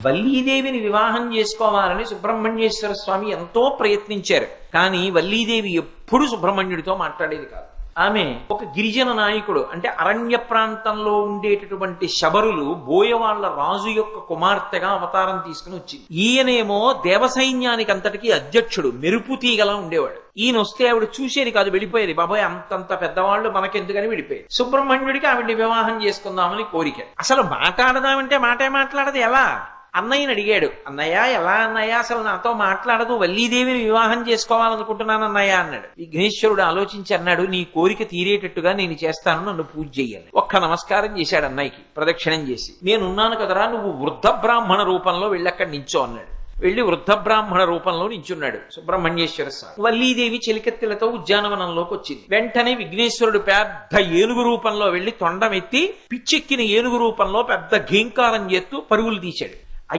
వల్లీదేవిని వివాహం చేసుకోవాలని సుబ్రహ్మణ్యేశ్వర స్వామి ఎంతో ప్రయత్నించారు. కానీ వల్లీదేవి ఎప్పుడు సుబ్రహ్మణ్యుడితో మాట్లాడేది కాదు. ఆమె ఒక గిరిజన నాయకుడు, అంటే అరణ్య ప్రాంతంలో ఉండేటటువంటి శబరులు బోయవాళ్ల రాజు యొక్క కుమార్తెగా అవతారం తీసుకుని వచ్చింది. ఈయనేమో దేవసైన్యానికి అంతటికీ అధ్యక్షుడు, మెరుపు తీగలా ఉండేవాడు. ఈయన వస్తే ఆవిడ చూసేది కాదు, వెళ్ళిపోయేది. బాబాయ్ అంతంత పెద్దవాళ్ళు మనకెందుకని వెళ్ళిపోయేది. సుబ్రహ్మణ్యుడికి ఆవిడ్ని వివాహం చేసుకుందామని కోరిక. అసలు మాట్లాడదామంటే మాటే మాట్లాడదు. ఎలా? అన్నయ్యని అడిగాడు. అన్నయ్య ఎలా అన్నయ్య, అసలు నాతో మాట్లాడదు, వల్లీదేవిని వివాహం చేసుకోవాలనుకుంటున్నాను అన్నయ్య అన్నాడు. విఘ్నేశ్వరుడు ఆలోచించి అన్నాడు, నీ కోరిక తీరేటట్టుగా నేను చేస్తాను, నన్ను పూజ చెయ్యాలి. ఒక్క నమస్కారం చేశాడు అన్నయ్యకి, ప్రదక్షిణం చేసి. నేనున్నాను కదరా, నువ్వు వృద్ధ బ్రాహ్మణ రూపంలో వెళ్ళక్కడ నించో అన్నాడు. వెళ్లి వృద్ధ బ్రాహ్మణ రూపంలో నించున్నాడు సుబ్రహ్మణ్యేశ్వర స్వామి. వల్లీదేవి చెలికెత్తెలతో ఉద్యానవనంలోకి వచ్చింది. వెంటనే విఘ్నేశ్వరుడు పెద్ద ఏనుగు రూపంలో వెళ్లి తొండమెత్తి పిచ్చెక్కిన ఏనుగు రూపంలో పెద్ద ఘీంకారం చేస్తూ పరుగులు తీశాడు.